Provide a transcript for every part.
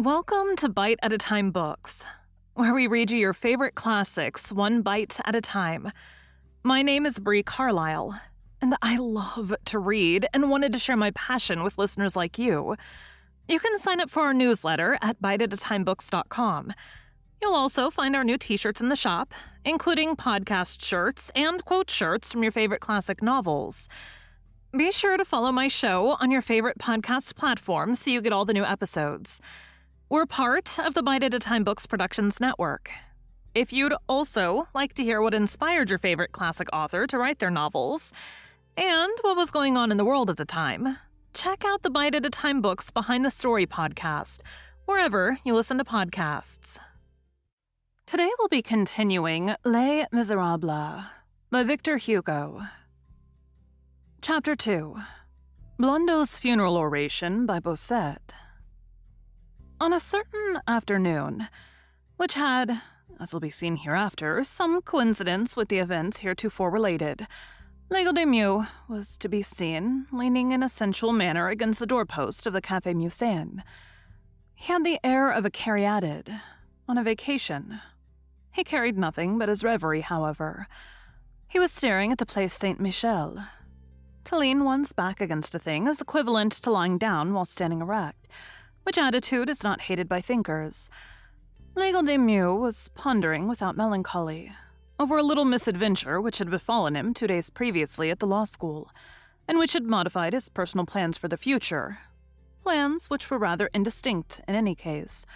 Welcome to Bite at a Time Books, where we read you your favorite classics one bite at a time. My name is Bree Carlile, and I love to read and wanted to share my passion with listeners like you. You can sign up for our newsletter at biteatatimebooks.com. You'll also find our new t-shirts in the shop, including podcast shirts and quote shirts from your favorite classic novels. Be sure to follow my show on your favorite podcast platform so you get all the new episodes. We're part of the Bite at a Time Books Productions Network. If you'd also like to hear what inspired your favorite classic author to write their novels, and what was going on in the world at the time, check out the Bite at a Time Books Behind the Story podcast, wherever you listen to podcasts. Today we'll be continuing Les Miserables by Victor Hugo. Chapter 2. Blondeau's Funeral Oration by Bossuet. On a certain afternoon, which had, as will be seen hereafter, some coincidence with the events heretofore related, L'Aigle des Meaux was to be seen leaning in a sensual manner against the doorpost of the Café Musain. He had the air of a caryatid on a vacation. He carried nothing but his reverie, however. He was staring at the Place Saint-Michel. To lean one's back against a thing is equivalent to lying down while standing erect, which attitude is not hated by thinkers. L'Aigle des Meaux was pondering without melancholy over a little misadventure which had befallen him 2 days previously at the law school, and which had modified his personal plans for the future, plans which were rather indistinct in any case.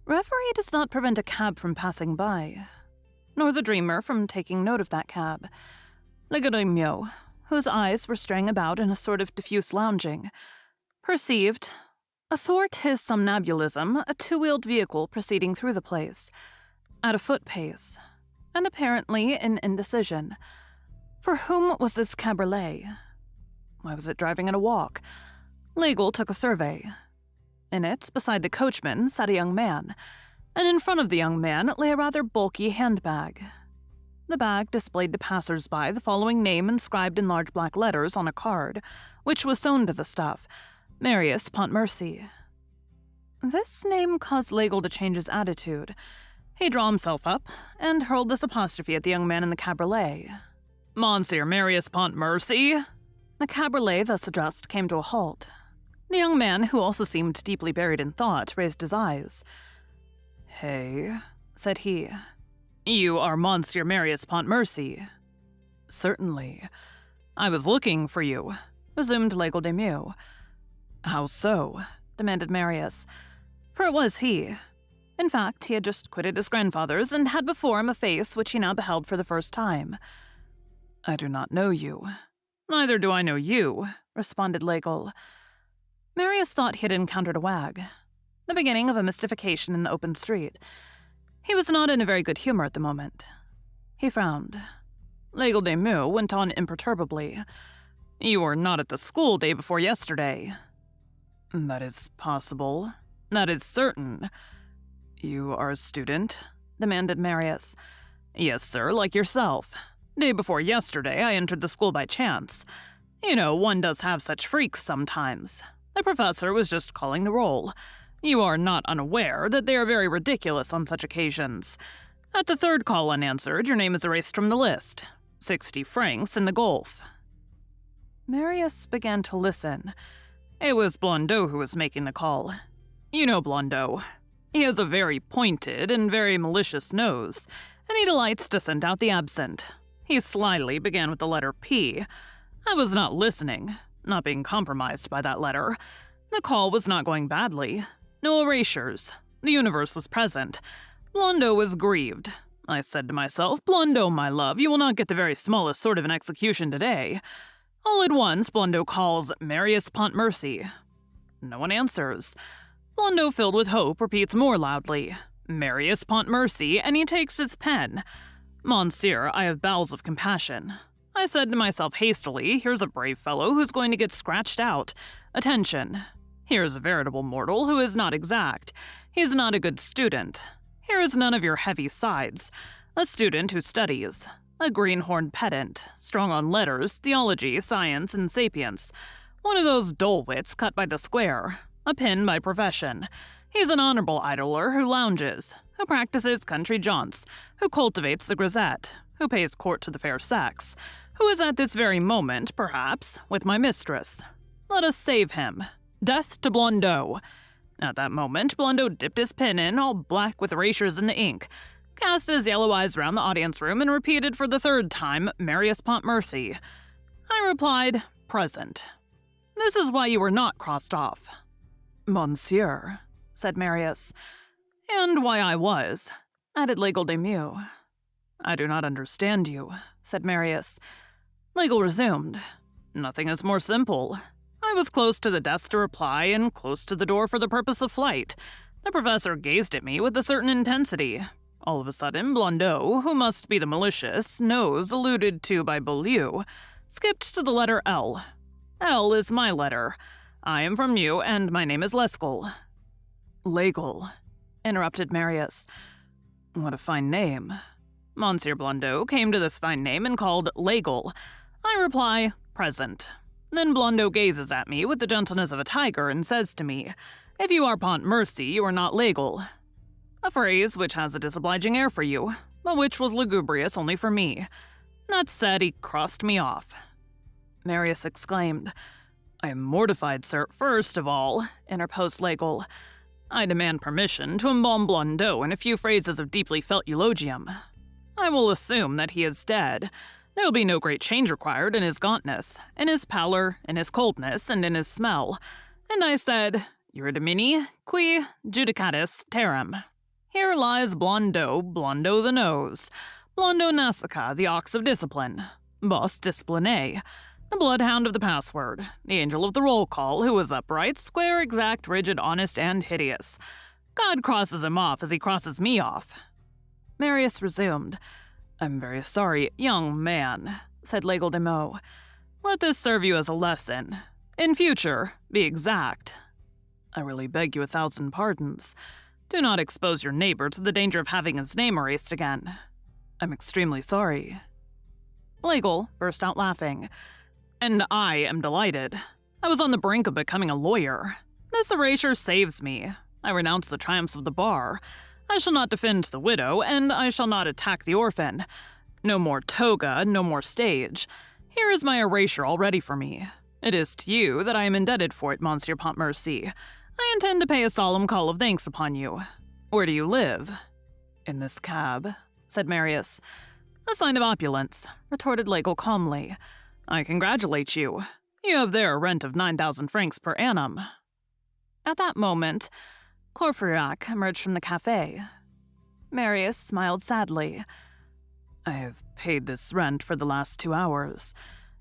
Reverie does not prevent a cab from passing by, nor the dreamer from taking note of that cab. L'Aigle des Meaux, whose eyes were straying about in a sort of diffuse lounging, perceived, athwart his somnambulism, a two-wheeled vehicle proceeding through the place, at a foot pace, and apparently in indecision. For whom was this cabriolet? Why was it driving at a walk? L'Aigle took a survey. In it, beside the coachman, sat a young man, and in front of the young man lay a rather bulky handbag. The bag displayed to passers-by the following name inscribed in large black letters on a card, which was sewn to the stuff: Marius Pontmercy. This name caused L'Aigle to change his attitude. He drew himself up and hurled this apostrophe at the young man in the cabriolet. "Monsieur Marius Pontmercy?" The cabriolet thus addressed came to a halt. The young man, who also seemed deeply buried in thought, raised his eyes. "Hey," said he. "You are Monsieur Marius Pontmercy?" "Certainly. I was looking for you," resumed L'Aigle des Meaux. "How so?" demanded Marius. For it was he. In fact, he had just quitted his grandfather's and had before him a face which he now beheld for the first time. "I do not know you." "Neither do I know you," responded L'Aigle. Marius thought he had encountered a wag, the beginning of a mystification in the open street. He was not in a very good humor at the moment. He frowned. L'Aigle des Meaux went on imperturbably. "You were not at the school day before yesterday." "That is possible. That is certain." "You are a student?" demanded Marius. "Yes, sir, like yourself. Day before yesterday, I entered the school by chance. You know, one does have such freaks sometimes. The professor was just calling the roll. You are not unaware that they are very ridiculous on such occasions. At the third call unanswered, your name is erased from the list. 60 francs in the gulf." Marius began to listen. It was Blondeau who was making the call. You know Blondeau. He has a very pointed and very malicious nose, and he delights to scent out the absent. He slyly began with the letter P. I was not listening, not being compromised by that letter. The call was not going badly. No erasures. The universe was present. Blondeau was grieved. I said to myself, "Blondeau, my love, you will not get the very smallest sort of an execution today." All at once, Blondeau calls Marius Pontmercy. No one answers. Blondeau, filled with hope, repeats more loudly, "Marius Pontmercy," and he takes his pen. "Monsieur, I have bowels of compassion." I said to myself hastily, "Here's a brave fellow who's going to get scratched out. Attention. Here's a veritable mortal who is not exact. He's not a good student. Here is none of your heavy sides. A student who studies. A greenhorn pedant, strong on letters, theology, science, and sapience. One of those dull wits cut by the square. A pin by profession. He's an honorable idler who lounges, who practices country jaunts, who cultivates the grisette, who pays court to the fair sex, who is at this very moment, perhaps, with my mistress. Let us save him. Death to Blondeau." At that moment, Blondeau dipped his pen in, all black with erasures in the ink, cast his yellow eyes round the audience room, and repeated for the third time, "Marius Pontmercy." I replied, "Present." "This is why you were not crossed off." "Monsieur," said Marius. "And why I was," added L'Aigle des Meaux. "I do not understand you," said Marius. L'Aigle resumed, "Nothing is more simple. I was close to the desk to reply, and close to the door for the purpose of flight. The professor gazed at me with a certain intensity. All of a sudden, Blondeau, who must be the malicious nose alluded to by Beaulieu, skipped to the letter L. L is my letter. I am from you, and my name is Lesgle." "L'Aigle," interrupted Marius. "What a fine name." "Monsieur Blondeau came to this fine name and called L'Aigle. I reply, 'Present.' Then Blondeau gazes at me with the gentleness of a tiger and says to me, 'If you are Pontmercy, you are not L'Aigle.' A phrase which has a disobliging air for you, but which was lugubrious only for me. That said, he crossed me off." Marius exclaimed, "I am mortified, sir. First of all," interposed L'Aigle, "I demand permission to embalm Blondeau in a few phrases of deeply felt eulogium. I will assume that he is dead. There will be no great change required in his gauntness, in his pallor, in his coldness, and in his smell. And I said, Eurydomini, qui judicatis terram. Here lies Blondeau, Blondeau the nose, Blondeau Nasica, the ox of discipline, Bos disciplinae, the bloodhound of the password, the angel of the roll call, who is upright, square, exact, rigid, honest, and hideous. God crosses him off as he crosses me off." Marius resumed, "I'm very sorry, young man," said L'Aigle des Meaux. "Let this serve you as a lesson. In future, be exact." "I really beg you 1,000 pardons. Do not expose your neighbor to the danger of having his name erased again. I'm extremely sorry." L'Aigle burst out laughing. "And I am delighted. I was on the brink of becoming a lawyer. This erasure saves me. I renounce the triumphs of the bar. I shall not defend the widow, and I shall not attack the orphan. No more toga, no more stage. Here is my erasure all ready for me. It is to you that I am indebted for it, Monsieur Pontmercy. I intend to pay a solemn call of thanks upon you. Where do you live?" "In this cab," said Marius. "A sign of opulence," retorted L'Aigle calmly. "I congratulate you. You have there a rent of 9,000 francs per annum." At that moment, Courfeyrac emerged from the café. Marius smiled sadly. "I have paid this rent for the last 2 hours,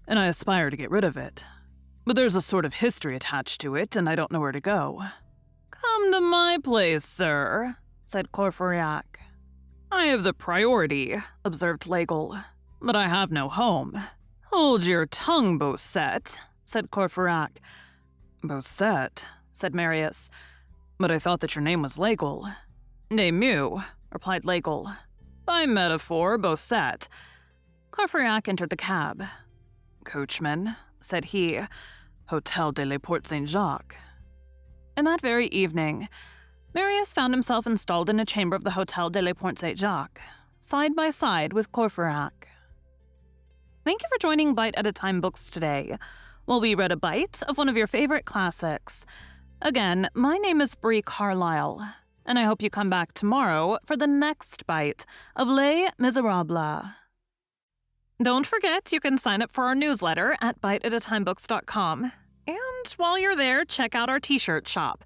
and I aspire to get rid of it. But there's a sort of history attached to it, and I don't know where to go." "Come to my place, sir," said Courfeyrac. "I have the priority," observed L'Aigle, "but I have no home." "Hold your tongue, Bossuet," said Courfeyrac. "Bossuet," said Marius. "But I thought that your name was L'Aigle." "Des Meaux," replied L'Aigle. "By metaphor, Bossuet." Courfeyrac entered the cab. "Coachman," said he, "Hotel de la Porte Saint-Jacques." And that very evening, Marius found himself installed in a chamber of the Hotel de la Porte Saint-Jacques, side by side with Courfeyrac. Thank you for joining Bite at a Time Books today, while we read a bite of one of your favorite classics. Again, my name is Bree Carlile, and I hope you come back tomorrow for the next bite of Les Miserables. Don't forget, you can sign up for our newsletter at biteatatimebooks.com. And while you're there, check out our t-shirt shop.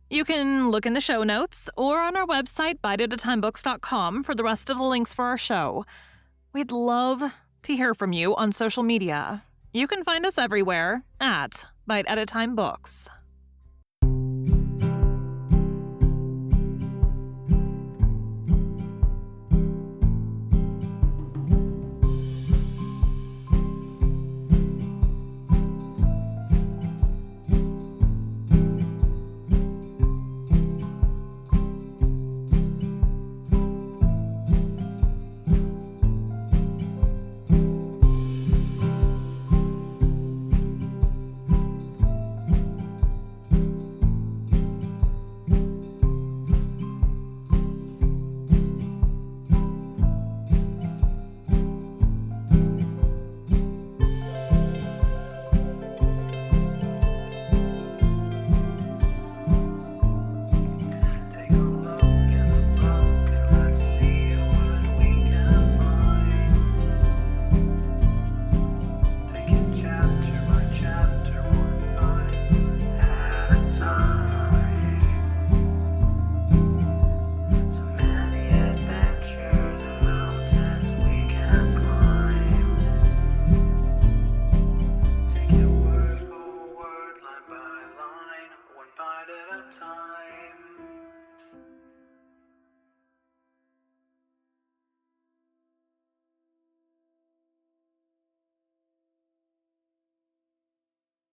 You can look in the show notes or on our website, biteatatimebooks.com, for the rest of the links for our show. We'd love to hear from you on social media. You can find us everywhere at Bite at a Time Books. So many adventures and mountains we can climb. Take it word for word, line by line, one bite at a time.